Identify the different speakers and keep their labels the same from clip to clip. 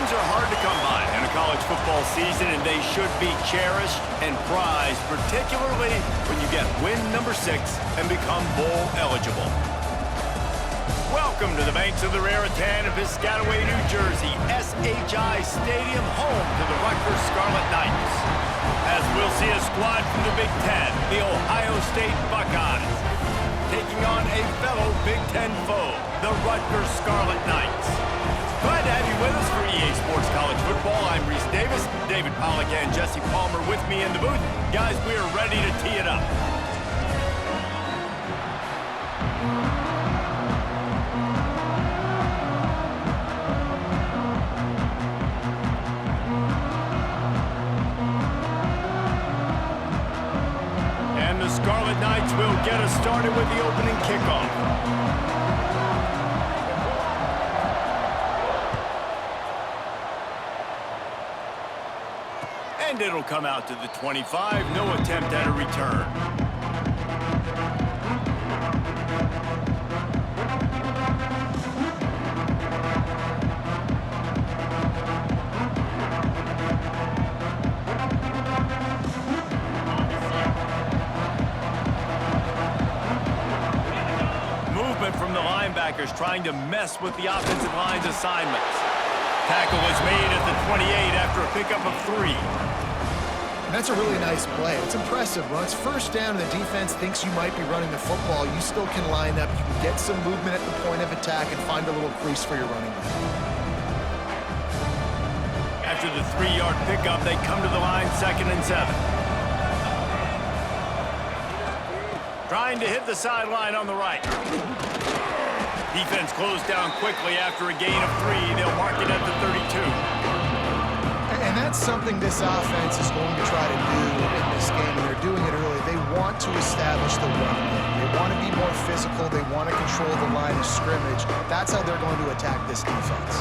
Speaker 1: Wins are hard to come by in a college football season, and they should be cherished and prized, particularly when you get win number 6 and become bowl eligible. Welcome to the banks of the Raritan in Piscataway, New Jersey, SHI Stadium, home to the Rutgers Scarlet Knights. As we'll see a squad from the Big Ten, the Ohio State Buckeyes, taking on a fellow Big Ten foe, the Rutgers Scarlet Knights. Glad to have you with us for EA Sports College Football. I'm Reese Davis, David Pollack and Jesse Palmer with me in the booth. Guys, we are ready to tee it up. And the Scarlet Knights will get us started with the opening kickoff. And it'll come out to the 25. No attempt at a return. Movement from the linebackers trying to mess with the offensive line's assignments. Tackle is made at the 28 after a pickup of 3.
Speaker 2: That's a really nice play. It's impressive. When it's first down and the defense thinks you might be running the football, you still can line up. You can get some movement at the point of attack and find a little crease for your running back.
Speaker 1: After the 3-yard pickup, they come to the line 2nd and 7. Trying to hit the sideline on the right. Defense closed down quickly after a gain of 3. They'll mark it at the 32.
Speaker 2: And that's something this offense is going to try to do in this game, and they're doing it early. They want to establish the run game. They want to be more physical. They want to control the line of scrimmage. That's how they're going to attack this defense.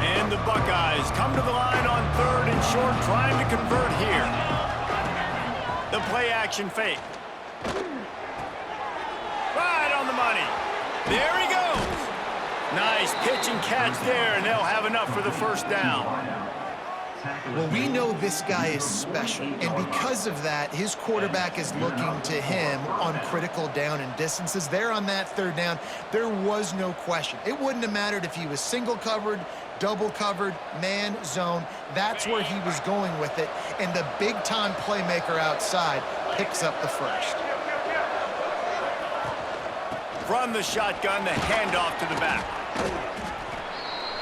Speaker 1: And the Buckeyes come to the line on 3rd and short, trying to convert here. The play-action fake. Right on the money. There he goes. Nice pitch and catch there, and they'll have enough for the first down.
Speaker 2: Well, we know this guy is special, and because of that, his quarterback is looking to him on critical down and distances. There on that 3rd down, there was no question. It wouldn't have mattered if he was single covered, double covered, man, zone. That's where he was going with it, and the big-time playmaker outside picks up the first.
Speaker 1: From the shotgun, the handoff to the back.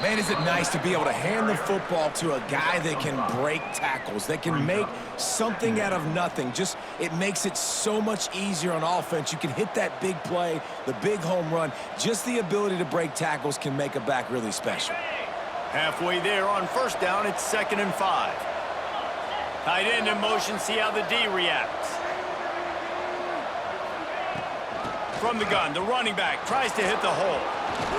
Speaker 3: Man, is it nice to be able to hand the football to a guy that can break tackles, that can make something out of nothing. Just, it makes it so much easier on offense. You can hit that big play, the big home run. Just the ability to break tackles can make a back really special.
Speaker 1: Halfway there on 1st down, it's 2nd and 5. Tight end in motion, see how the D reacts. From the gun, the running back tries to hit the hole.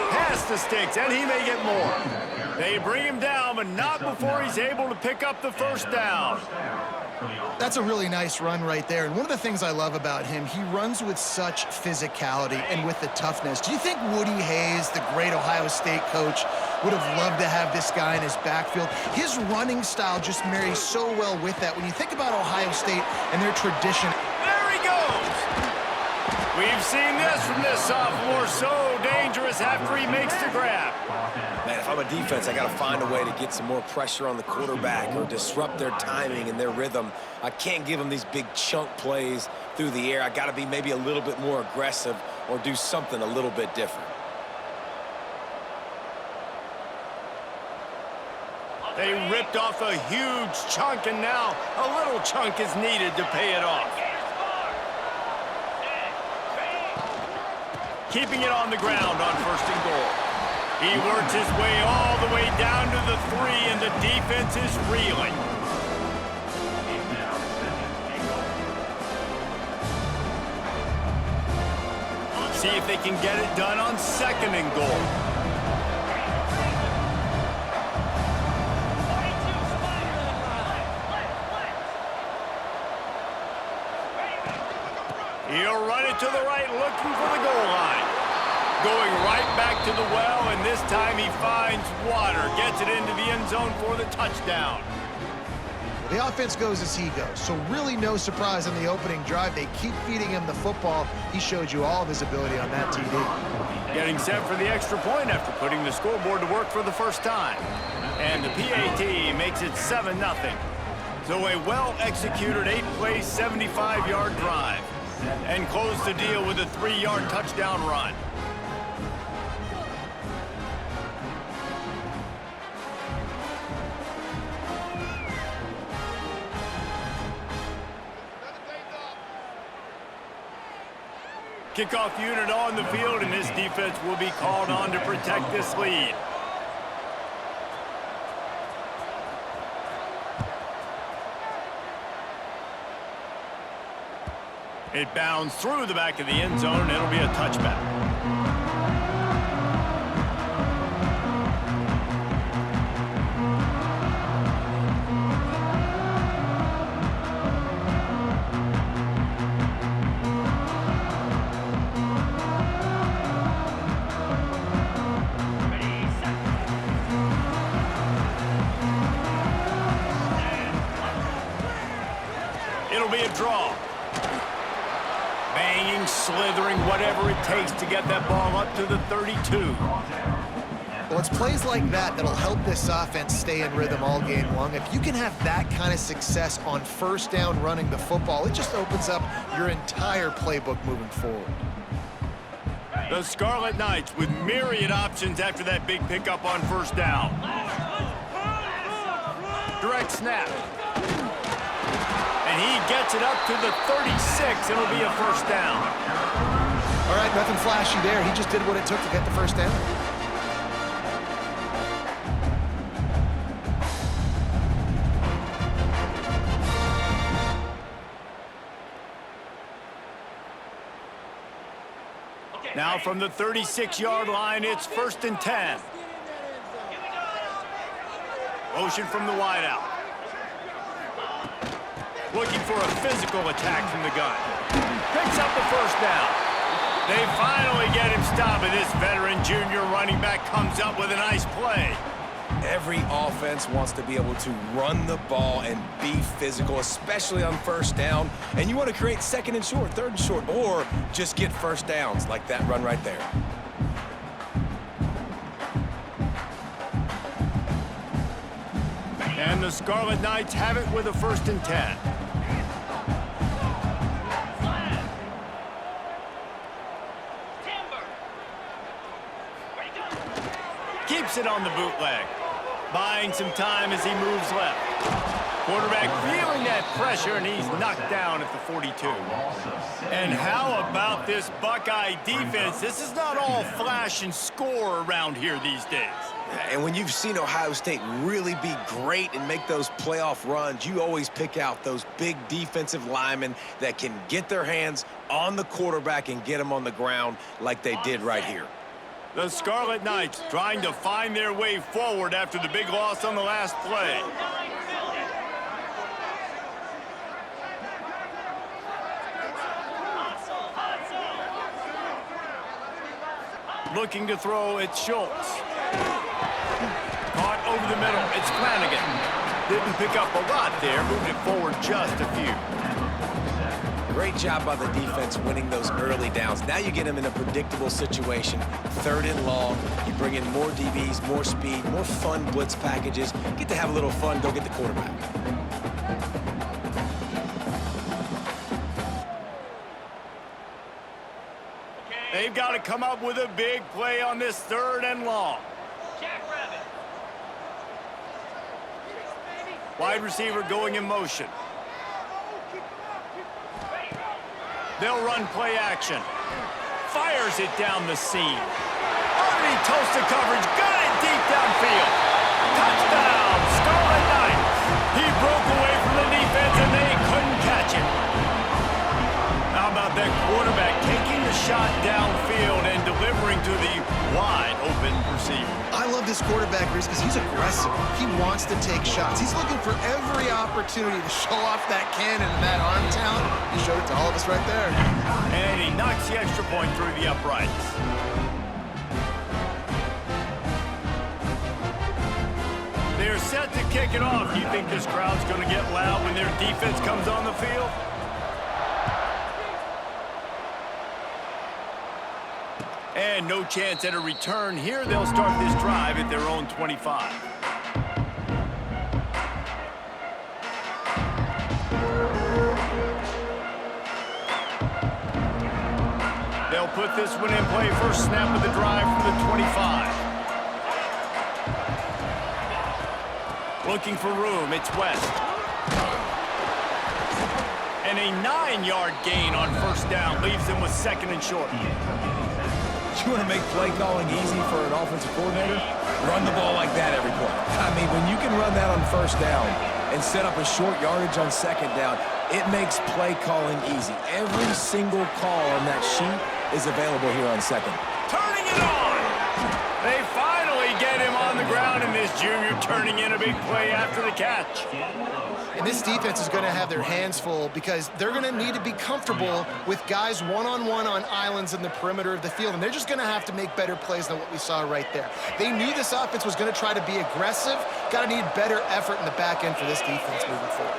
Speaker 1: Pass the sticks, and he may get more. They bring him down, but not before he's able to pick up the 1st down.
Speaker 2: That's a really nice run right there. And one of the things I love about him, he runs with such physicality and with the toughness. Do you think Woody Hayes, the great Ohio State coach, would have loved to have this guy in his backfield? His running style just marries so well with that. When you think about Ohio State and their tradition.
Speaker 1: There he goes! We've seen this from this sophomore, so dangerous after he makes the grab.
Speaker 3: Man, if I'm a defense, I got to find a way to get some more pressure on the quarterback or disrupt their timing and their rhythm. I can't give them these big chunk plays through the air. I got to be maybe a little bit more aggressive or do something a little bit different.
Speaker 1: They ripped off a huge chunk, and now a little chunk is needed to pay it off. Keeping it on the ground on 1st and goal. He works his way all the way down to the 3, and the defense is reeling. See if they can get it done on 2nd and goal. He'll run it to the right, looking for the goal line. Going right back to the well, and this time he finds water. Gets it into the end zone for the touchdown.
Speaker 2: The offense goes as he goes, so really no surprise on the opening drive. They keep feeding him the football. He showed you all of his ability on that TD.
Speaker 1: Getting set for the extra point after putting the scoreboard to work for the first time. And the PAT makes it 7-0. So a well-executed 8-play, 75-yard drive. And close the deal with a 3-yard touchdown run. Kickoff unit on the field, and this defense will be called on to protect this lead. It bounds through the back of the end zone, and it'll be a touchback. It'll be a draw. Banging, slithering, whatever it takes to get that ball up to the 32.
Speaker 2: Well, it's plays like that that'll help this offense stay in rhythm all game long. If you can have that kind of success on first down running the football, it just opens up your entire playbook moving forward.
Speaker 1: The Scarlet Knights with myriad options after that big pickup on first down. Direct snap. And he gets it up to the 36. It'll be a first down.
Speaker 2: All right, nothing flashy there. He just did what it took to get the first down.
Speaker 1: Now from the 36-yard line, it's 1st and 10. Motion from the wideout. Looking for a physical attack from the gun. Picks up the first down. They finally get him stopped, and this veteran junior running back comes up with a nice play.
Speaker 3: Every offense wants to be able to run the ball and be physical, especially on first down. And you want to create 2nd and short, 3rd and short, or just get first downs like that run right there.
Speaker 1: And the Scarlet Knights have it with a 1st and 10. Keeps it on the bootleg. Buying some time as he moves left. Quarterback feeling that pressure, and he's knocked down at the 42. And how about this Buckeye defense? This is not all flash and score around here these days.
Speaker 3: And when you've seen Ohio State really be great and make those playoff runs, you always pick out those big defensive linemen that can get their hands on the quarterback and get him on the ground like they did right here.
Speaker 1: The Scarlet Knights trying to find their way forward after the big loss on the last play. Looking to throw, it's Schultz. Caught over the middle, it's Flanagan. Didn't pick up a lot there, moved it forward just a few.
Speaker 3: Great job by the defense winning those early downs. Now you get them in a predictable situation. 3rd and long. You bring in more DBs, more speed, more fun blitz packages. Get to have a little fun, go get the quarterback.
Speaker 1: They've got to come up with a big play on this 3rd and long. Wide receiver going in motion. They'll run play action. Fires it down the seam. Underneath toasted coverage. Got it deep downfield. Touchdown, Scarlet Knights. He broke away from the defense, and they couldn't catch him. How about that quarterback taking the shot downfield and delivering to the wide open receiver?
Speaker 2: I love this quarterback, Reese, because he's aggressive. He wants to take shots. He's looking for every opportunity to show off that cannon and that arm talent. He showed it to all of us right there.
Speaker 1: And he knocks the extra point through the uprights. they're set to kick it off. Do you think this crowd's going to get loud when their defense comes on the field? And no chance at a return here. They'll start this drive at their own 25. They'll put this one in play. First snap of the drive from the 25. Looking for room, it's West. And a 9-yard gain on first down leaves them with second and short.
Speaker 3: You want to make play calling easy for an offensive coordinator? Run the ball like that every play. I mean, when you can run that on first down and set up a short yardage on second down, it makes play calling easy. Every single call on that sheet is available here on second.
Speaker 1: Turning it on! They finally get him on the ground, and this junior turning in a big play after the catch.
Speaker 2: And this defense is going to have their hands full because they're going to need to be comfortable with guys one-on-one on islands in the perimeter of the field, and they're just going to have to make better plays than what we saw right there. They knew this offense was going to try to be aggressive. Got to need better effort in the back end for this defense moving forward.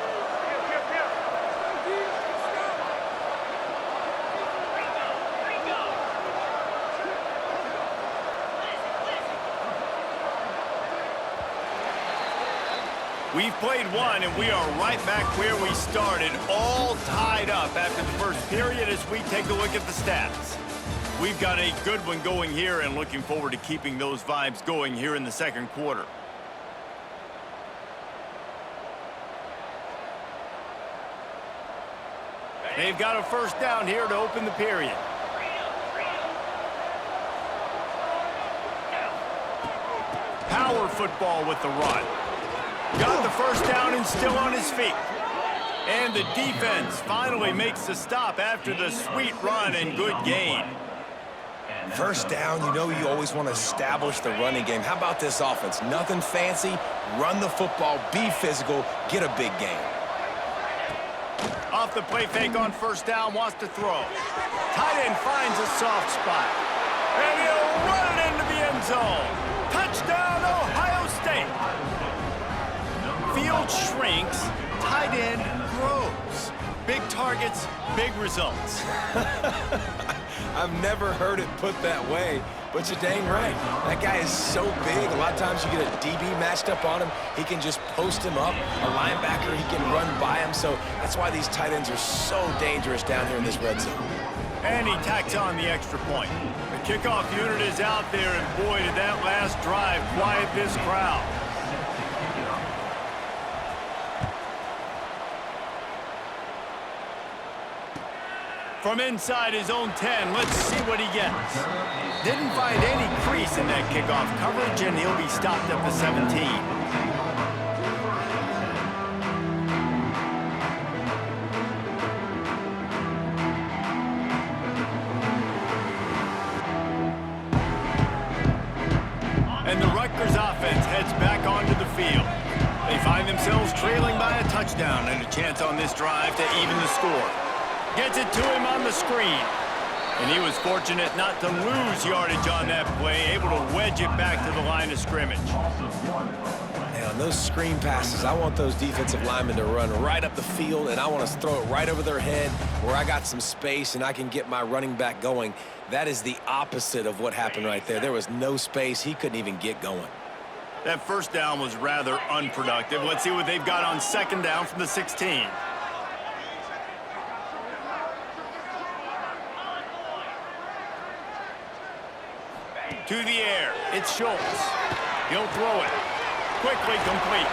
Speaker 1: We've played one, and we are right back where we started, all tied up after the first period as we take a look at the stats. We've got a good one going here and looking forward to keeping those vibes going here in the second quarter. They've got a first down here to open the period. Power football with the run. Got the first down and still on his feet. And the defense finally makes the stop after the sweet run and good gain.
Speaker 3: First down, you know you always want to establish the running game. How about this offense? Nothing fancy. Run the football, be physical, get a big gain.
Speaker 1: Off the play fake on first down, wants to throw. Tight end finds a soft spot. And he'll run it into the end zone. Touchdown, Ohio State. Field shrinks, tight end grows. Big targets, big results.
Speaker 3: I've never heard it put that way, but you're dang right. That guy is so big. A lot of times you get a DB matched up on him. He can just post him up. A linebacker, he can run by him. So that's why these tight ends are so dangerous down here in this red zone.
Speaker 1: And he tacks on the extra point. The kickoff unit is out there, and boy, did that last drive quiet this crowd. From inside his own 10, let's see what he gets. Didn't find any crease in that kickoff coverage, and he'll be stopped at the 17. And the Rutgers offense heads back onto the field. They find themselves trailing by a touchdown and a chance on this drive to even the score. Gets it to him on the screen. And he was fortunate not to lose yardage on that play, able to wedge it back to the line of scrimmage.
Speaker 3: And on those screen passes, I want those defensive linemen to run right up the field, and I want to throw it right over their head where I got some space and I can get my running back going. That is the opposite of what happened right there. There was no space. He couldn't even get going.
Speaker 1: That first down was rather unproductive. Let's see what they've got on second down from the 16. To the air, it's Schultz. He'll throw it. Quickly complete.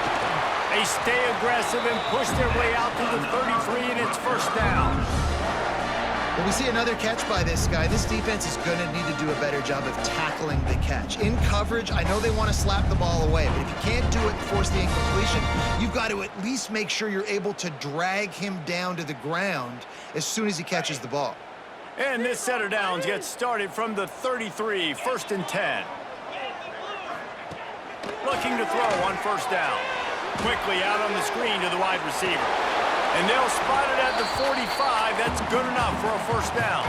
Speaker 1: They stay aggressive and push their way out to the 33, and it's first down.
Speaker 2: Well, we see another catch by this guy. This defense is going to need to do a better job of tackling the catch. In coverage, I know they want to slap the ball away, but if you can't do it and force the incompletion, you've got to at least make sure you're able to drag him down to the ground as soon as he catches the ball.
Speaker 1: And this set of downs gets started from the 33, first and 10. Looking to throw on first down. Quickly out on the screen to the wide receiver. And they'll spot it at the 45. That's good enough for a first down.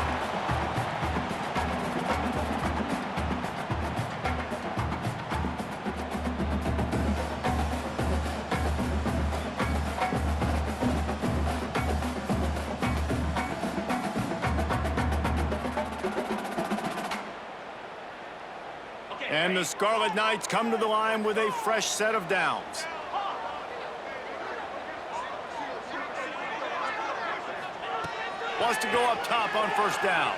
Speaker 1: And the Scarlet Knights come to the line with a fresh set of downs. Wants to go up top on first down.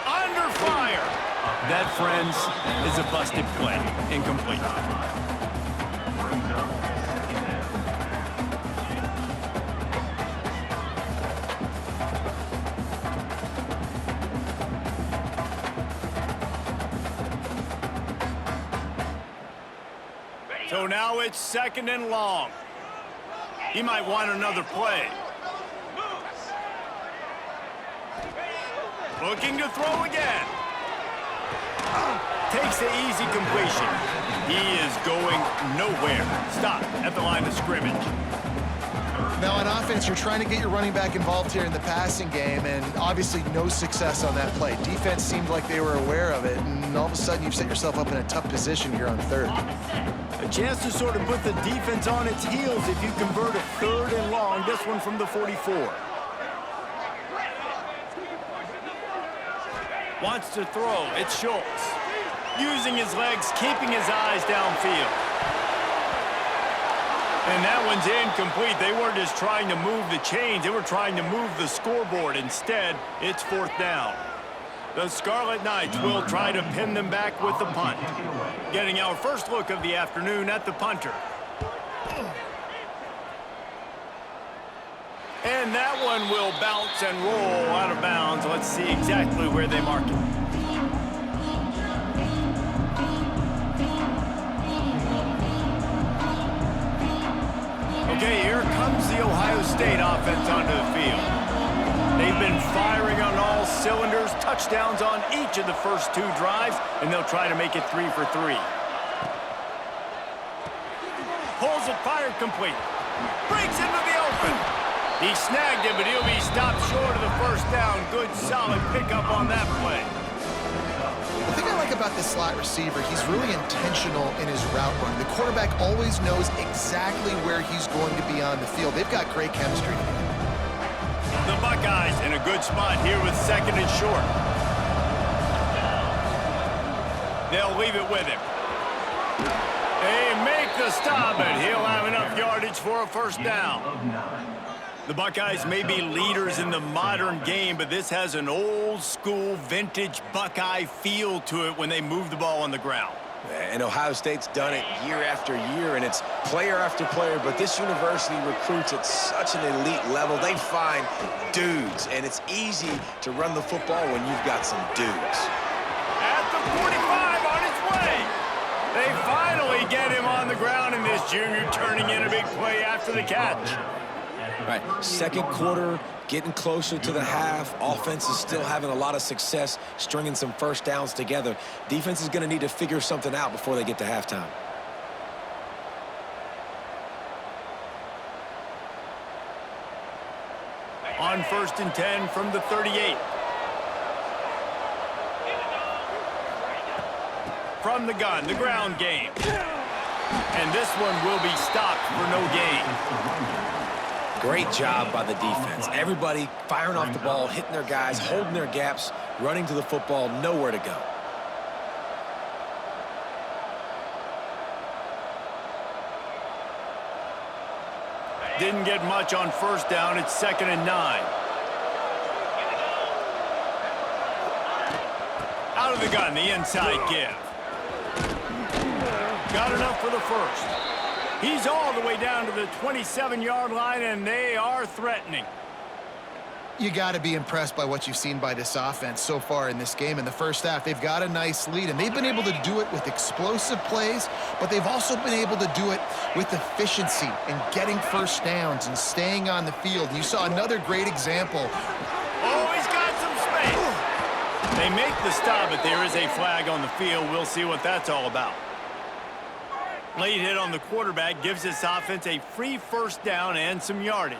Speaker 1: Under fire. That, friends, is a busted play. Incomplete. So now it's 2nd and long. He might want another play. Looking to throw again. Takes the easy completion. He is going nowhere. Stop at the line of scrimmage.
Speaker 2: Now on offense, you're trying to get your running back involved here in the passing game, and obviously no success on that play. Defense seemed like they were aware of it, and all of a sudden you've set yourself up in a tough position here on 3rd.
Speaker 1: A chance to sort of put the defense on its heels if you convert a 3rd and long. This one from the 44. Wants to throw. It's Schultz. Using his legs, keeping his eyes downfield. And that one's incomplete. They weren't just trying to move the chains. They were trying to move the scoreboard. Instead, it's 4th down. The Scarlet Knights will try to pin them back with the punt. Getting our first look of the afternoon at the punter. And that one will bounce and roll out of bounds. Let's see exactly where they mark it. Okay, here comes the Ohio State offense onto the field. They've been firing on all cylinders, touchdowns on each of the first 2 drives, and they'll try to make it 3 for 3. Pulls it, fired complete. Breaks into the open. He snagged it, but he'll be stopped short of the first down. Good, solid pickup on that play.
Speaker 2: The thing I like about this slot receiver, he's really intentional in his route running. The quarterback always knows exactly where he's going to be on the field. They've got great chemistry together.
Speaker 1: The Buckeyes in a good spot here with 2nd and short. They'll leave it with him. They make the stop, and he'll have enough yardage for a first down. The Buckeyes may be leaders in the modern game, but this has an old-school, vintage Buckeye feel to it when they move the ball on the ground.
Speaker 3: And Ohio State's done it year after year, and it's player after player, but this university recruits at such an elite level. They find dudes, and it's easy to run the football when you've got some dudes.
Speaker 1: At the 45 on his way. They finally get him on the ground, and this junior turning in a big play after the catch.
Speaker 3: Right, 2nd quarter, getting closer to the half. Offense is still having a lot of success stringing some first downs together. Defense is going to need to figure something out before they get to halftime.
Speaker 1: On 1st and 10 from the 38. From the gun, the ground game. And this one will be stopped for no gain.
Speaker 3: Great job by the defense. Everybody firing off the ball, hitting their guys, holding their gaps, running to the football, nowhere to go.
Speaker 1: Didn't get much on first down. It's 2nd and 9. Out of the gun, the inside give. Got enough for the first. He's all the way down to the 27-yard line, and they are threatening.
Speaker 2: You got to be impressed by what you've seen by this offense so far in this game. In the first half, they've got a nice lead, and they've been able to do it with explosive plays, but they've also been able to do it with efficiency and getting first downs and staying on the field. You saw another great example.
Speaker 1: Oh, he's got some space. They make the stop, but there is a flag on the field. We'll see what that's all about. Late hit on the quarterback gives this offense a free first down and some yardage.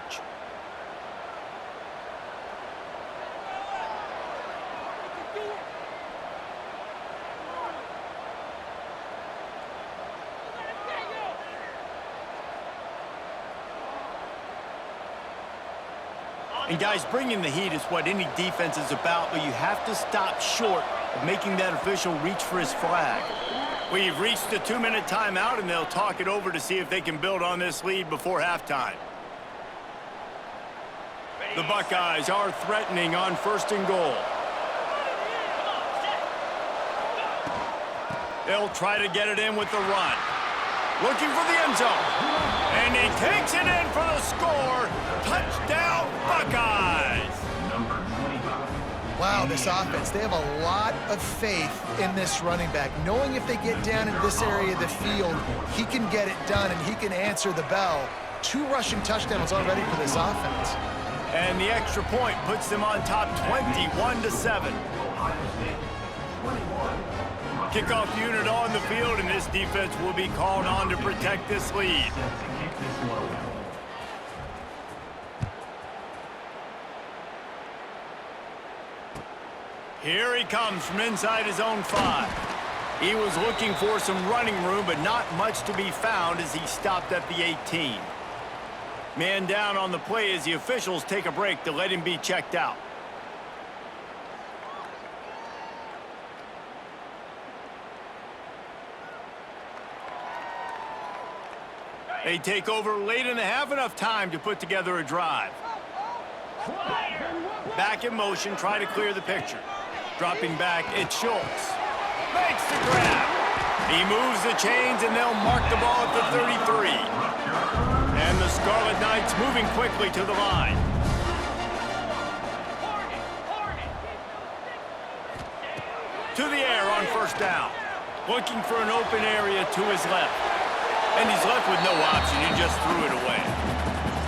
Speaker 1: And guys, bringing the heat is what any defense is about, but you have to stop short of making that official reach for his flag. We've reached the 2-minute timeout, and they'll talk it over to see if they can build on this lead before halftime. The Buckeyes are threatening on 1st and goal. They'll try to get it in with the run. Looking for the end zone. And he takes it in for the score. Touchdown, Buckeyes!
Speaker 2: Wow, this offense, they have a lot of faith in this running back, knowing if they get down in this area of the field, he can get it done and he can answer the bell. 2 rushing touchdowns already for this offense.
Speaker 1: And the extra point puts them on top 21-7. Kickoff unit on the field, and this defense will be called on to protect this lead. Here he comes from inside his own 5. He was looking for some running room, but not much to be found as he stopped at the 18. Man down on the play as the officials take a break to let him be checked out. They take over late in the half, enough time to put together a drive. Back in motion, try to clear the picture. Dropping back, it's Schultz. Makes the grab. He moves the chains, and they'll mark the ball at the 33. And the Scarlet Knights moving quickly to the line. To the air on 1st down. Looking for an open area to his left. And he's left with no option. He just threw it away.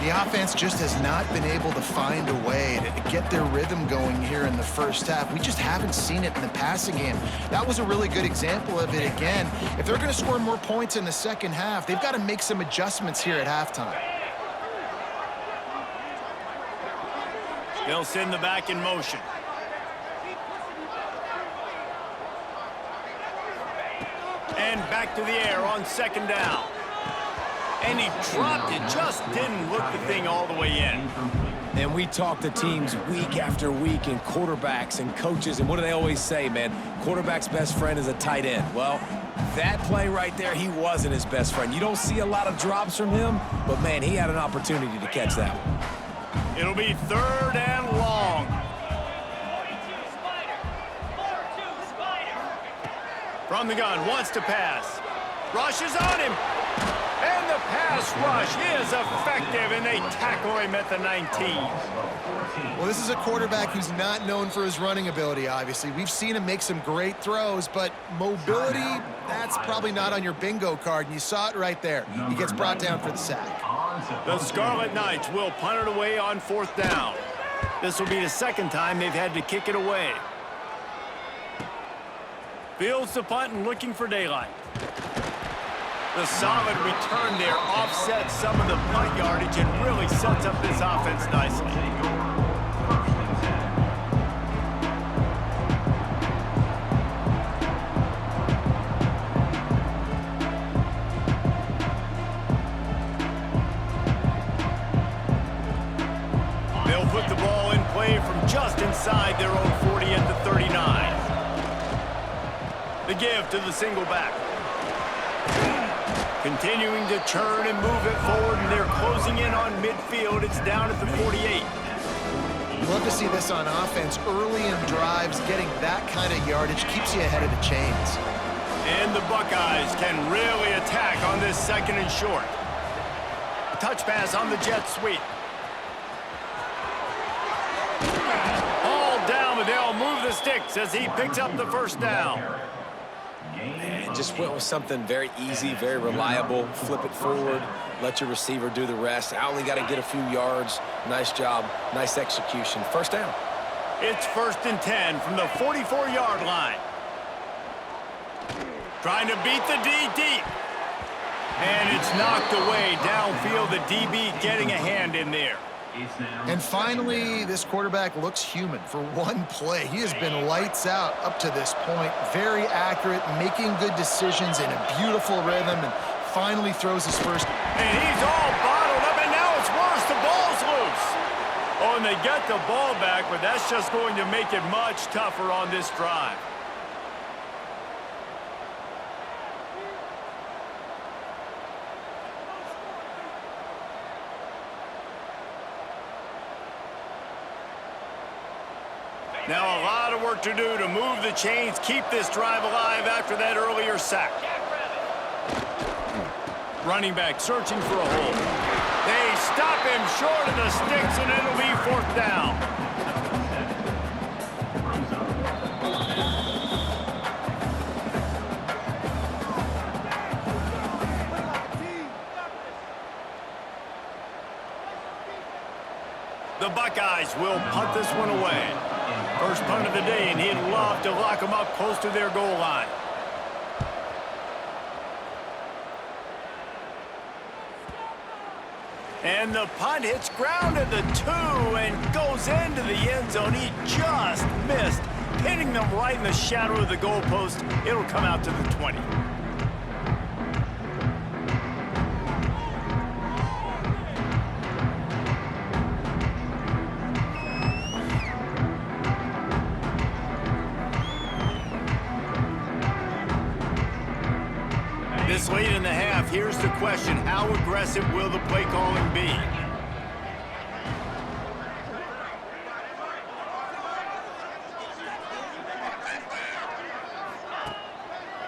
Speaker 2: The offense just has not been able to find a way to get their rhythm going here in the first half. We just haven't seen it in the passing game. That was a really good example of it again. If they're going to score more points in the second half, they've got to make some adjustments here at halftime.
Speaker 1: They'll send the back in motion. And back to the air on 2nd down. And he dropped it, just didn't look the thing all the way in.
Speaker 3: And we talk to teams week after week and quarterbacks and coaches, and what do they always say, man? Quarterback's best friend is a tight end. Well, that play right there, he wasn't his best friend. You don't see a lot of drops from him, but, man, he had an opportunity to catch that one.
Speaker 1: It'll be 3rd and long. From the gun, wants to pass. Rushes on him. And the pass rush is effective, and they tackle him at the 19.
Speaker 2: Well, this is a quarterback who's not known for his running ability, obviously. We've seen him make some great throws, but mobility, that's probably not on your bingo card, and you saw it right there. He gets brought down for the sack.
Speaker 1: The Scarlet Knights will punt it away on 4th down. This will be the 2nd time they've had to kick it away. Fields the punt and looking for daylight. The solid return there offsets some of the punt yardage and really sets up this offense nicely. They'll put the ball in play from just inside their own 40 at the 39. The give to the single back. Continuing to churn and move it forward, and they're closing in on midfield. It's down at the 48.
Speaker 2: Love to see this on offense. Early in drives, getting that kind of yardage keeps you ahead of the chains.
Speaker 1: And the Buckeyes can really attack on this 2nd and short. Touch pass on the jet sweep. All down, but they'll move the sticks as he picks up the 1st down.
Speaker 3: And just went with something very easy, very reliable. Flip it forward, let your receiver do the rest. I only got to get a few yards. Nice job, nice execution. 1st down.
Speaker 1: It's 1st and 10 from the 44-yard line. Trying to beat the D deep. And it's knocked away downfield. The DB getting a hand in there.
Speaker 2: And finally, this quarterback looks human for one play. He has been lights out up to this point. Very accurate, making good decisions in a beautiful rhythm, and finally throws his first.
Speaker 1: And he's all bottled up, and now it's worse. The ball's loose. Oh, and they get the ball back, but that's just going to make it much tougher on this drive. Now a lot of work to do to move the chains, keep this drive alive after that earlier sack. Running back searching for a hole. They stop him short of the sticks, and it'll be 4th down. The Buckeyes will punt this one away. First punt of the day, and he'd love to lock them up close to their goal line. And the punt hits ground at the 2 and goes into the end zone. He just missed, hitting them right in the shadow of the goalpost. It'll come out to the 20. This late in the half, here's the question. How aggressive will the play calling be?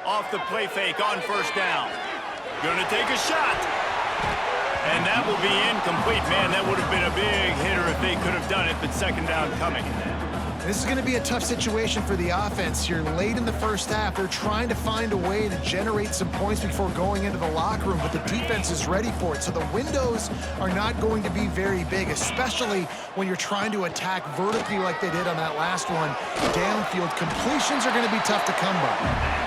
Speaker 1: Off the play fake on 1st down. Gonna take a shot. And that will be incomplete. Man, that would have been a big hitter if they could have done it, but 2nd down coming.
Speaker 2: This is going to be a tough situation for the offense here. Late in the first half, they're trying to find a way to generate some points before going into the locker room, but the defense is ready for it. So the windows are not going to be very big, especially when you're trying to attack vertically like they did on that last one. Downfield completions are going to be tough to come by.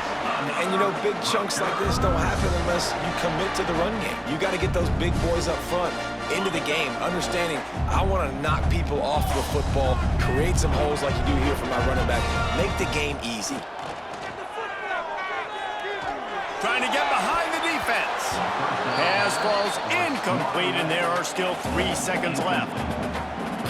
Speaker 3: And, you know, big chunks like this don't happen unless you commit to the run game. You got to get those big boys up front into the game, understanding I want to knock people off the football, create some holes like you do here for my running back, make the game easy.
Speaker 1: Trying to get behind the defense. Pass falls incomplete, and there are still 3 seconds left.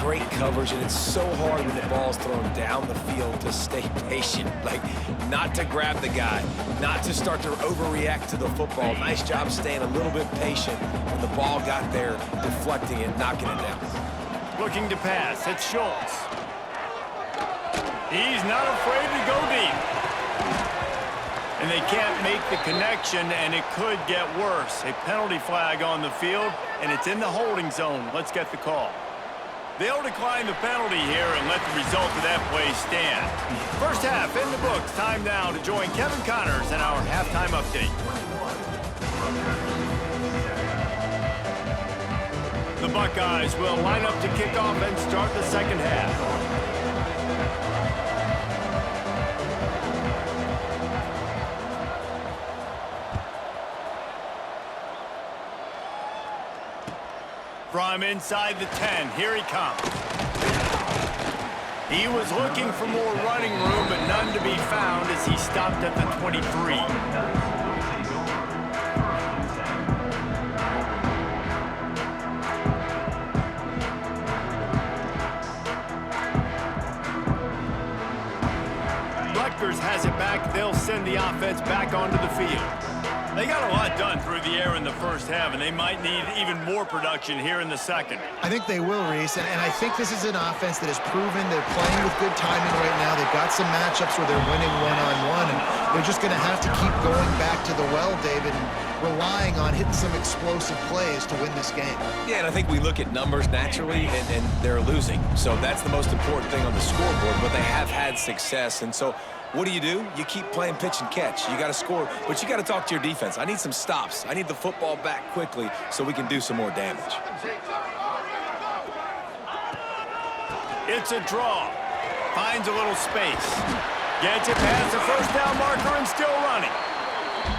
Speaker 3: Great coverage, and it's so hard when the ball's thrown down the field to stay patient, like not to grab the guy, not to start to overreact to the football. Nice job staying a little bit patient when the ball got there, deflecting it, knocking it down.
Speaker 1: Looking to pass, it's Schultz. He's not afraid to go deep. And they can't make the connection, and it could get worse. A penalty flag on the field, and it's in the holding zone. Let's get the call. They'll decline the penalty here and let the result of that play stand. First half in the books. Time now to join Kevin Connors in our halftime update. The Buckeyes will line up to kick off and start the 2nd half. From inside the 10, here he comes. He was looking for more running room, but none to be found as he stopped at the 23. Rutgers has it back. They'll send the offense back onto the field. They got a lot done through the air in the first half, and they might need even more production here in the 2nd.
Speaker 2: I think they will, Reese, and I think this is an offense that has proven they're playing with good timing right now. They've got some matchups where they're winning one-on-one, and they're just going to have to keep going back to the well, David, and relying on hitting some explosive plays to win this game.
Speaker 3: Yeah, and I think we look at numbers naturally, and they're losing. So that's the most important thing on the scoreboard, but they have had success, and so what do? You keep playing pitch and catch. You got to score, but you got to talk to your defense. I need some stops. I need the football back quickly so we can do some more damage.
Speaker 1: It's a draw. Finds a little space. Gets it past the 1st down marker and still running.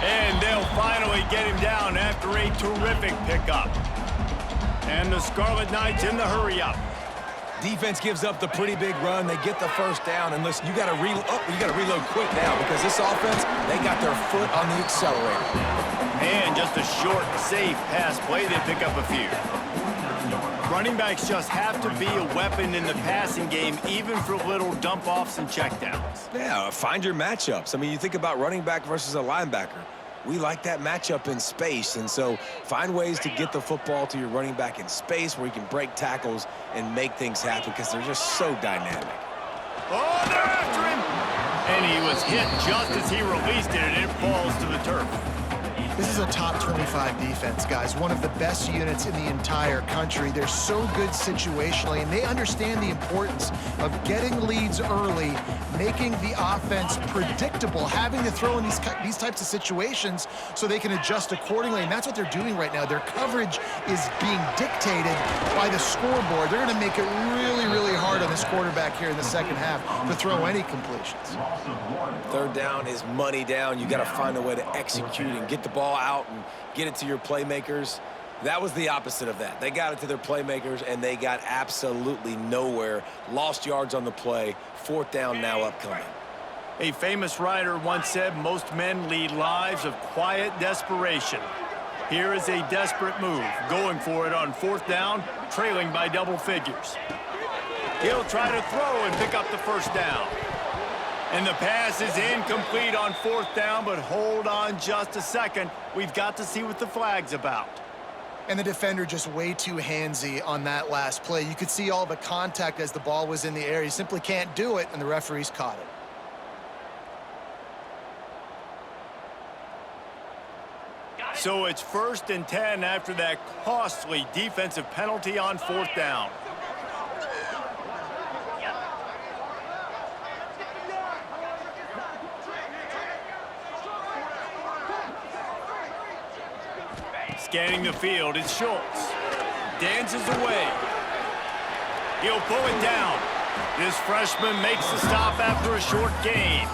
Speaker 1: And they'll finally get him down after a terrific pickup. And the Scarlet Knights in the hurry-up.
Speaker 3: Defense gives up the pretty big run. They get the 1st down, and listen, you got to reload quick now because this offense, they got their foot on the accelerator.
Speaker 1: And just a short, safe pass play. They pick up a few. Running backs just have to be a weapon in the passing game, even for little dump-offs and checkdowns.
Speaker 3: Yeah, find your matchups. I mean, you think about running back versus a linebacker. We like that matchup in space, and so find ways to get the football to your running back in space where you can break tackles and make things happen because they're just so dynamic.
Speaker 1: Oh, they're after him. And he was hit just as he released it, and it falls to the turf.
Speaker 2: This is a top 25 defense, guys. One of the best units in the entire country. They're so good situationally, and they understand the importance of getting leads early, making the offense predictable, having to throw in these types of situations so they can adjust accordingly, and that's what they're doing right now. Their coverage is being dictated by the scoreboard. They're going to make it really, really hard on this quarterback here in the second half to throw any completions.
Speaker 3: Third down is money down. You got to find a way to execute and get the ball out and get it to your playmakers. That was the opposite of that. They got it to their playmakers, and they got absolutely nowhere. Lost yards on the play. Fourth down now upcoming.
Speaker 1: A famous writer once said, most men lead lives of quiet desperation. Here is a desperate move, going for it on fourth down, trailing by double figures. He'll try to throw and pick up the first down. And the pass is incomplete on fourth down, but hold on just a second. We've got to see what the flag's about.
Speaker 2: And the defender just way too handsy on that last play. You could see all the contact as the ball was in the air. He simply can't do it, and the referees caught it.
Speaker 1: So it's 1st and 10 after that costly defensive penalty on fourth down. Scanning the field, it's Schultz. Dances away. He'll pull it down. This freshman makes the stop after a short gain.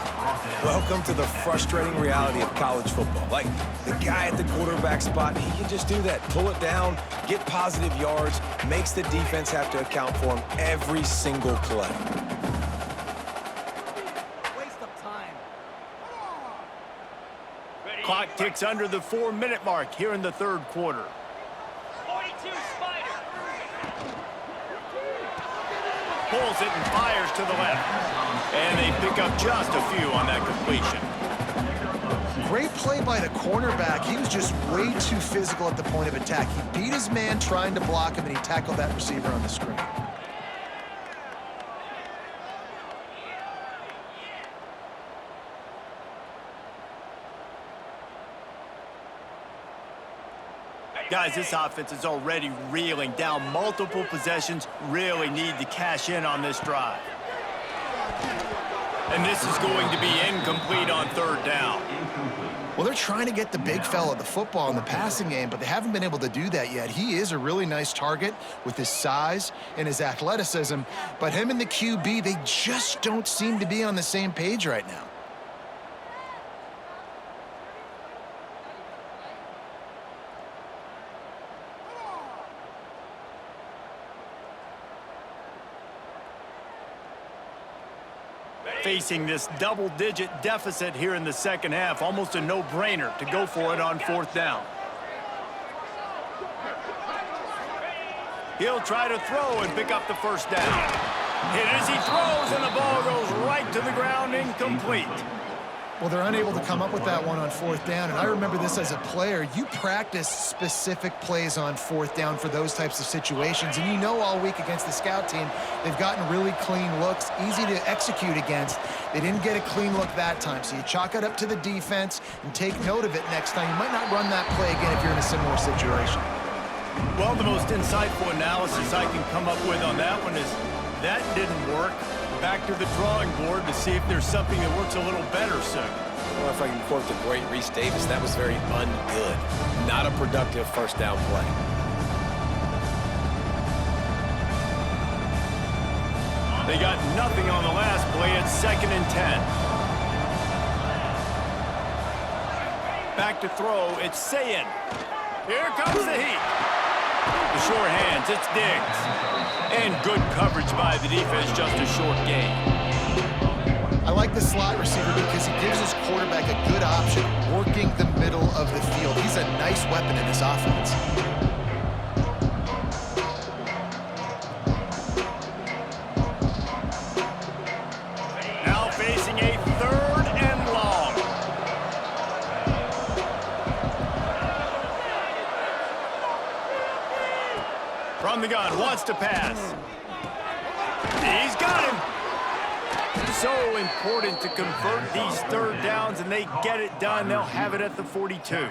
Speaker 3: Welcome to the frustrating reality of college football. Like, the guy at the quarterback spot, he can just do that. Pull it down, get positive yards, makes the defense have to account for him every single play.
Speaker 4: Waste of time.
Speaker 1: Clock ticks under the 4-minute mark here in the third quarter.
Speaker 4: 42 Spider.
Speaker 1: Pulls it and fires to the left. And they pick up just a few on that completion.
Speaker 2: Great play by the cornerback. He was just way too physical at the point of attack. He beat his man trying to block him, and he tackled that receiver on the screen.
Speaker 1: Guys, this offense is already reeling down multiple possessions. Really need to cash in on this drive. And this is going to be incomplete on third down.
Speaker 2: Well, they're trying to get the big fella the football in the passing game, but they haven't been able to do that yet. He is a really nice target with his size and his athleticism, but him and the QB, they just don't seem to be on the same page right now.
Speaker 1: Facing this double-digit deficit here in the second half, almost a no-brainer to go for it on fourth down. He'll try to throw and pick up the first down. Hit as he throws, and the ball goes right to the ground, incomplete.
Speaker 2: Well, they're unable to come up with that one on fourth down, and I remember this as a player. You practice specific plays on fourth down for those types of situations, and you know all week against the scout team, they've gotten really clean looks, easy to execute against. They didn't get a clean look that time, so you chalk it up to the defense and take note of it next time. You might not run that play again if you're in a similar situation.
Speaker 1: Well, the most insightful analysis I can come up with on that one is that didn't work. Back to the drawing board to see if there's something that works a little better soon.
Speaker 3: Well, if I can quote the great Reese Davis, that was very ungood. Not a productive first down play.
Speaker 1: They got nothing on the last play. It's 2nd and 10. Back to throw. It's Sayin. Here comes the heat. The short hands. It's Diggs. And good coverage by the defense, just a short gain.
Speaker 2: I like the slot receiver because he gives his quarterback a good option working the middle of the field. He's a nice weapon in this offense.
Speaker 1: Now facing a 3rd and long. From the gun, wants to pass. He's got him. So important to convert these third downs, and they get it done. They'll have it at the 42.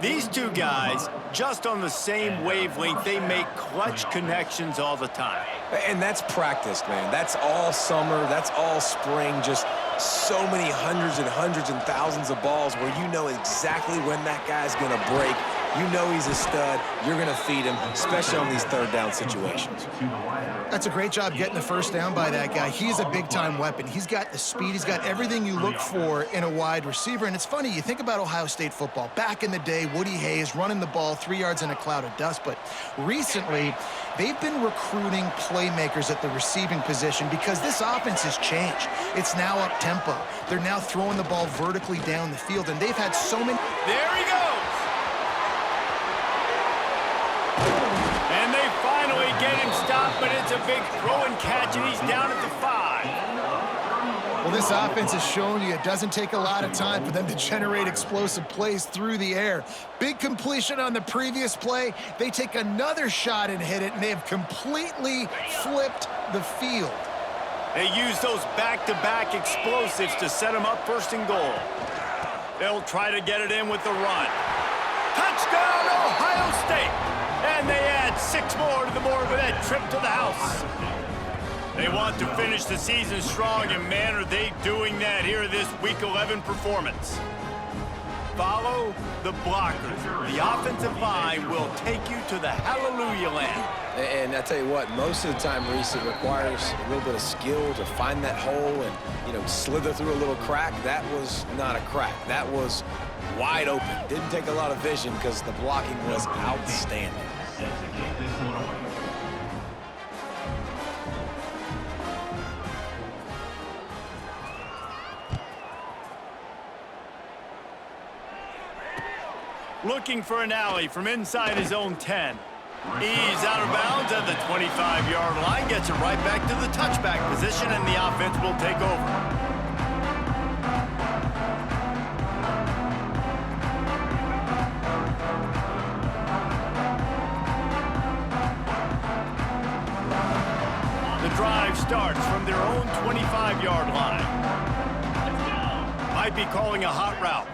Speaker 1: These two guys, just on the same wavelength, they make clutch connections all the time.
Speaker 3: And that's practiced, man. That's all summer. That's all spring. Just so many hundreds and thousands of balls where you know exactly when that guy's going to break. You know he's a stud. You're going to feed him, especially on these third down situations.
Speaker 2: That's a great job getting the first down by that guy. He's a big-time weapon. He's got the speed. He's got everything you look for in a wide receiver. And it's funny, you think about Ohio State football. Back in the day, Woody Hayes running the ball 3 yards in a cloud of dust. But recently, they've been recruiting playmakers at the receiving position because this offense has changed. It's now up-tempo. They're now throwing the ball vertically down the field, and they've had so many...
Speaker 1: There he goes! And they finally get him stopped, but it's a big throw and catch, and he's down at the 5.
Speaker 2: Well, this offense has shown you it doesn't take a lot of time for them to generate explosive plays through the air. Big completion on the previous play. They take another shot and hit it, and they have completely flipped the field.
Speaker 1: They use those back-to-back explosives to set them up first and goal. They'll try to get it in with the run. Touchdown, Ohio State! And they add 6 more to the board with that trip to the house. They want to finish the season strong, and man, are they doing that here in this Week 11 performance. Follow the blockers. The offensive line will take you to the hallelujah land.
Speaker 3: And I tell you what, most of the time, Reese, it requires a little bit of skill to find that hole and, slither through a little crack. That was not a crack. That was wide open. Didn't take a lot of vision because the blocking was outstanding.
Speaker 1: Looking for an alley from inside his own 10. He's out of bounds at the 25-yard line, gets it right back to the touchback position, and the offense will take over. The drive starts from their own 25-yard line. Might be calling a hot route.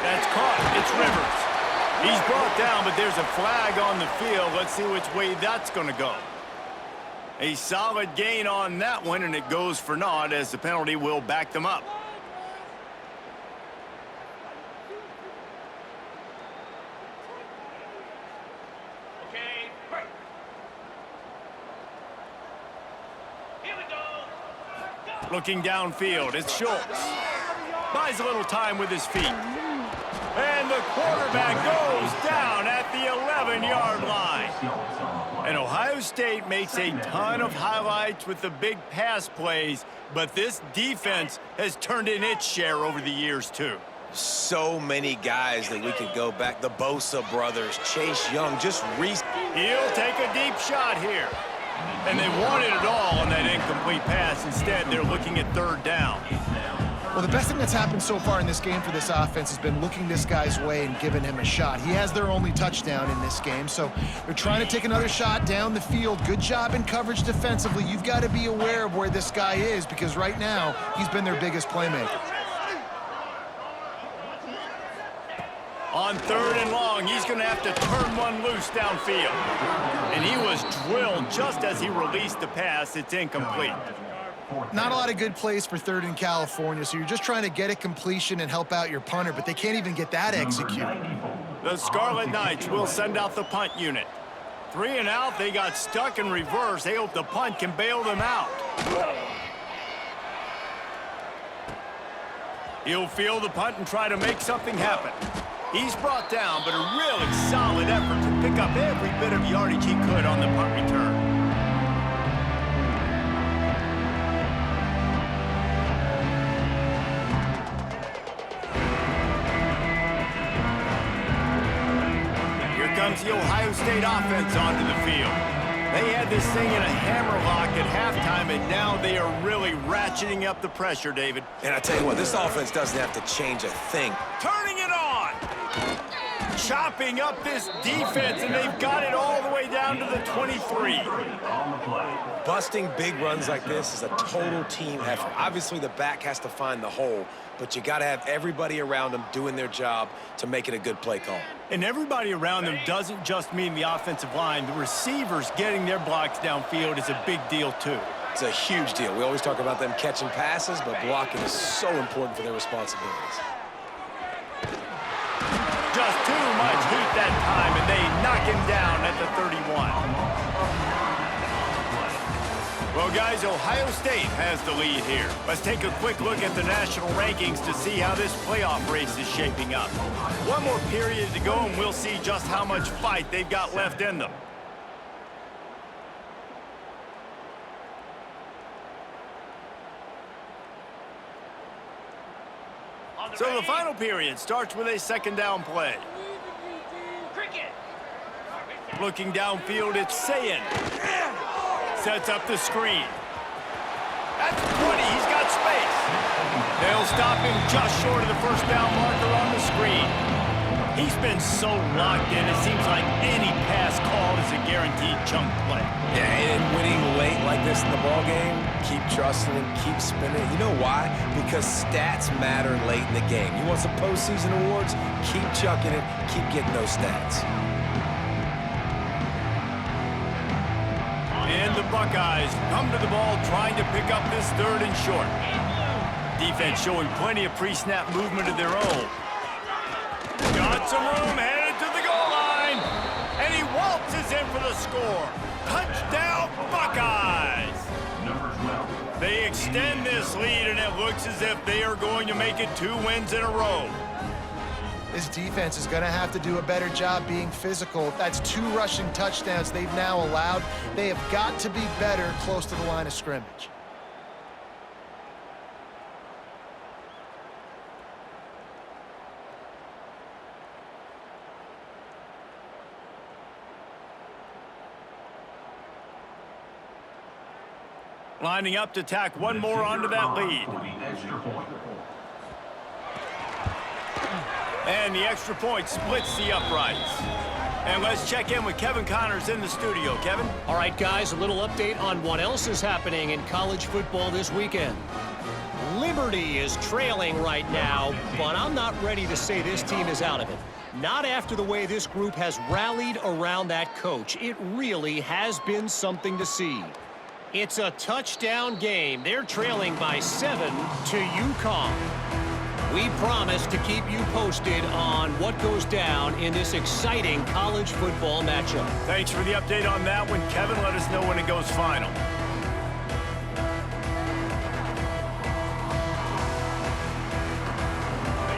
Speaker 1: That's caught. It's Rivers. He's brought down, but there's a flag on the field. Let's see which way that's going to go. A solid gain on that one, and it goes for naught as the penalty will back them up.
Speaker 4: Okay, break. Here we go.
Speaker 1: Looking downfield, it's Schultz. Buys a little time with his feet. And the quarterback goes down at the 11-yard line. And Ohio State makes a ton of highlights with the big pass plays, but this defense has turned in its share over the years, too.
Speaker 3: So many guys that we could go back. The Bosa brothers, Chase Young, just
Speaker 1: He'll take a deep shot here. And they wanted it all on that incomplete pass. Instead, they're looking at third down.
Speaker 2: Well, the best thing that's happened so far in this game for this offense has been looking this guy's way and giving him a shot. He has their only touchdown in this game, so they're trying to take another shot down the field. Good job in coverage defensively. You've got to be aware of where this guy is because right now he's been their biggest playmaker.
Speaker 1: On third and long, he's going to have to turn one loose downfield. And he was drilled just as he released the pass. It's incomplete.
Speaker 2: Not a lot of good plays for third in California, so you're just trying to get a completion and help out your punter, but they can't even get that executed.
Speaker 1: The Scarlet Knights will send out the punt unit. 3 and out, they got stuck in reverse. They hope the punt can bail them out. He'll field the punt and try to make something happen. He's brought down, but a really solid effort to pick up every bit of yardage he could on the punt return. Comes the Ohio State offense onto the field. They had this thing in a hammerlock at halftime, and now they are really ratcheting up the pressure, David.
Speaker 3: And I tell you what, this offense doesn't have to change a thing.
Speaker 1: Turning it on! chopping up this defense, and they've got it all the way down to the 23.
Speaker 3: Busting big runs like this is a total team effort. Obviously, the back has to find the hole, but you got to have everybody around them doing their job to make it a good play call.
Speaker 1: And everybody around them doesn't just mean the offensive line. The receivers getting their blocks downfield is a big deal, too.
Speaker 3: It's a huge deal. We always talk about them catching passes, but blocking is so important for their responsibilities.
Speaker 1: Just too much heat that time, and they knock him down at the 31. Well, guys, Ohio State has the lead here. Let's take a quick look at the national rankings to see how this playoff race is shaping up. One more period to go, and we'll see just how much fight they've got left in them. So the final period starts with a second down play.
Speaker 4: Cricket.
Speaker 1: Looking downfield, it's Sayin. Sets up the screen. That's 20. He's got space. They'll stop him just short of the first down marker on the screen. He's been so locked in, it seems like any pass called is a guaranteed chunk play.
Speaker 3: Yeah, and winning late like this in the ballgame, keep trusting him, keep spinning. You know why? Because stats matter late in the game. You want some postseason awards? Keep chucking it, keep getting those stats.
Speaker 1: And the Buckeyes come to the ball trying to pick up this third and short. Defense showing plenty of pre-snap movement of their own. Got some room, headed to the goal line. And he waltzes in for the score. Touchdown, Buckeyes! They extend this lead, and it looks as if they are going to make it 2 wins in a row.
Speaker 2: This defense is going to have to do a better job being physical. That's 2 rushing touchdowns they've now allowed. They have got to be better close to the line of scrimmage.
Speaker 1: Lining up to tack one more onto that lead. And the extra point splits the uprights. And let's check in with Kevin Connors in the studio. Kevin?
Speaker 5: All right, guys, a little update on what else is happening in college football this weekend. Liberty is trailing right now, but I'm not ready to say this team is out of it. Not after the way this group has rallied around that coach. It really has been something to see. It's a touchdown game. They're trailing by 7 to UConn. We promise to keep you posted on what goes down in this exciting college football matchup.
Speaker 1: Thanks for the update on that one, Kevin. Let us know when it goes final.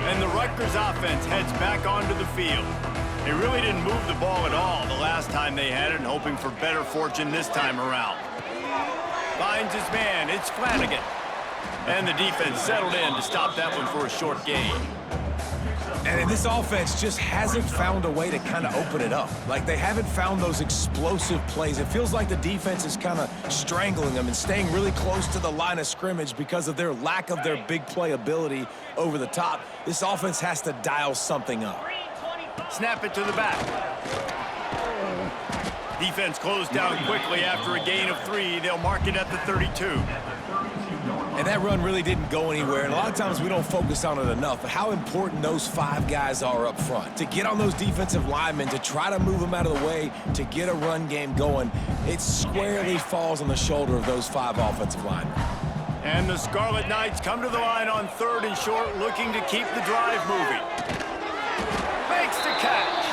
Speaker 1: And the Rutgers offense heads back onto the field. They really didn't move the ball at all the last time they had it, and hoping for better fortune this time around. Finds his man, it's Flanagan. And the defense settled in to stop that one for a short gain.
Speaker 3: And this offense just hasn't found a way to kind of open it up. Like, they haven't found those explosive plays. It feels like the defense is kind of strangling them and staying really close to the line of scrimmage because of their lack of their big play ability over the top. This offense has to dial something up.
Speaker 1: Snap it to the back. Defense closed down quickly after a gain of 3. They'll mark it at the 32.
Speaker 3: And that run really didn't go anywhere, and a lot of times we don't focus on it enough, but how important those 5 guys are up front. To get on those defensive linemen, to try to move them out of the way, to get a run game going, it squarely falls on the shoulder of those 5 offensive linemen.
Speaker 1: And the Scarlet Knights come to the line on 3rd and short, looking to keep the drive moving. Makes the catch.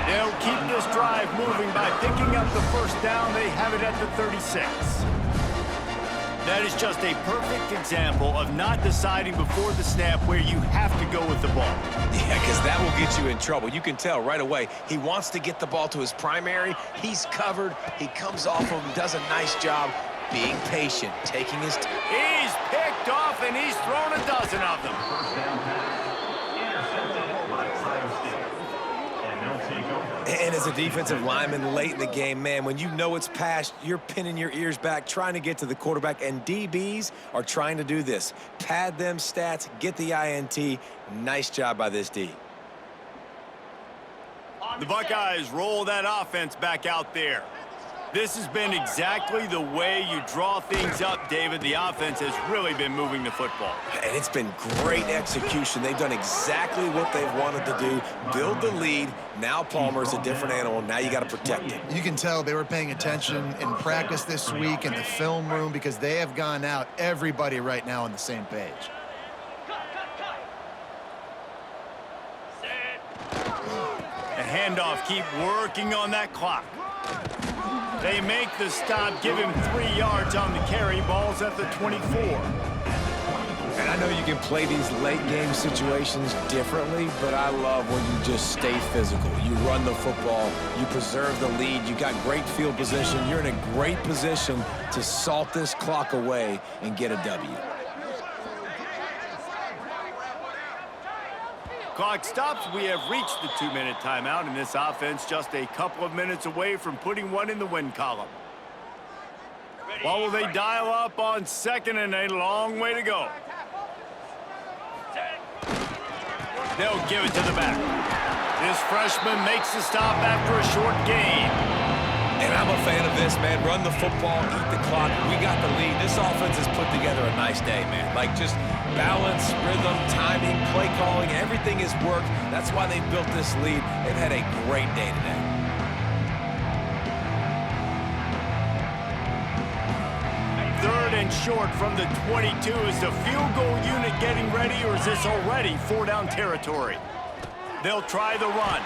Speaker 1: They'll keep this drive moving by picking up the first down. They have it at the 36. That is just a perfect example of not deciding before the snap where you have to go with the ball.
Speaker 3: Yeah, because that will get you in trouble. You can tell right away. He wants to get the ball to his primary. He's covered. He comes off of him, does a nice job being patient, taking his time.
Speaker 1: He's picked off, and he's thrown a dozen of them.
Speaker 3: And as a defensive lineman late in the game, man, when you know it's past, you're pinning your ears back, trying to get to the quarterback, and DBs are trying to do this. Pad them stats, get the INT. Nice job by this D.
Speaker 1: The Buckeyes roll that offense back out there. This has been exactly the way you draw things up, David. The offense has really been moving the football.
Speaker 3: And it's been great execution. They've done exactly what they've wanted to do. Build the lead. Now Palmer's a different animal. Now you got to protect it.
Speaker 2: You can tell they were paying attention in practice this week in the film room because they have gone out, everybody right now on the same page.
Speaker 1: The handoff, keep working on that clock. They make the stop, give him 3 yards on the carry. Ball's at the 24.
Speaker 3: And I know you can play these late-game situations differently, but I love when you just stay physical. You run the football, you preserve the lead, you got great field position. You're in a great position to salt this clock away and get a W.
Speaker 1: Clock stops. We have reached the 2-minute timeout, and this offense just a couple of minutes away from putting one in the win column. Well, will they dial up on second and a long way to go? They'll give it to the back. This freshman makes the stop after a short gain.
Speaker 3: And I'm a fan of this, man. Run the football, eat the clock. We got the lead. This offense has put together a nice day, man. Like, just balance, rhythm, timing, play calling, everything has worked. That's why they built this lead. They've had a great day today.
Speaker 1: Third and short from the 22. Is the field goal unit getting ready, or is this already 4-down territory? They'll try the run.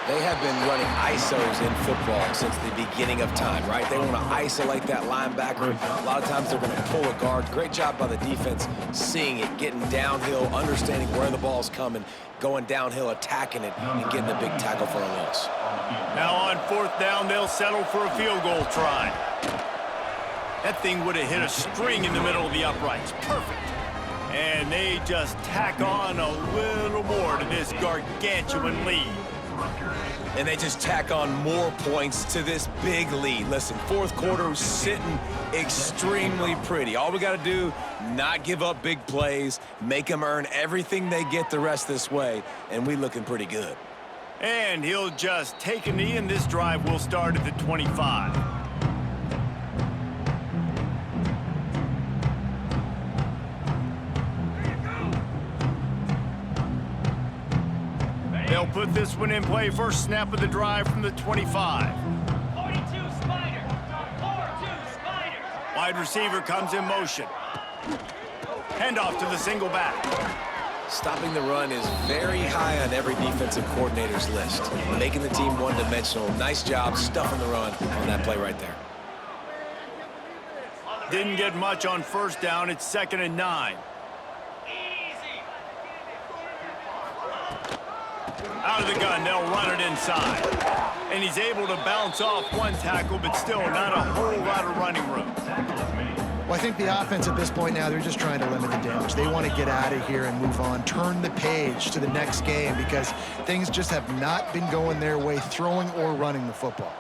Speaker 3: They have been running ISOs in football since the beginning of time, right? They want to isolate that linebacker. A lot of times they're going to pull a guard. Great job by the defense seeing it, getting downhill, understanding where the ball's coming, going downhill, attacking it, and getting a big tackle for a loss.
Speaker 1: Now on 4th down, they'll settle for a field goal try. That thing would have hit a string in the middle of the uprights. Perfect. And they just tack on a little more to this gargantuan lead.
Speaker 3: And they just tack on more points to this big lead. Listen, 4th quarter sitting extremely pretty. All we got to do, not give up big plays, make them earn everything they get the rest this way, and we looking pretty good.
Speaker 1: And he'll just take a knee, and this drive will start at the 25. They'll put this one in play. First snap of the drive from the 25.
Speaker 4: 42 Spider. 4-2 Spider.
Speaker 1: Wide receiver comes in motion. Handoff to the single back.
Speaker 3: Stopping the run is very high on every defensive coordinator's list. Making the team one-dimensional. Nice job stuffing the run on that play right there.
Speaker 1: Didn't get much on 1st down. It's 2nd and 9. Out of the gun, they'll run it inside. And he's able to bounce off one tackle, but still not a whole lot of running room.
Speaker 2: Well, I think the offense at this point now, they're just trying to limit the damage. They want to get out of here and move on, turn the page to the next game because things just have not been going their way, throwing or running the football.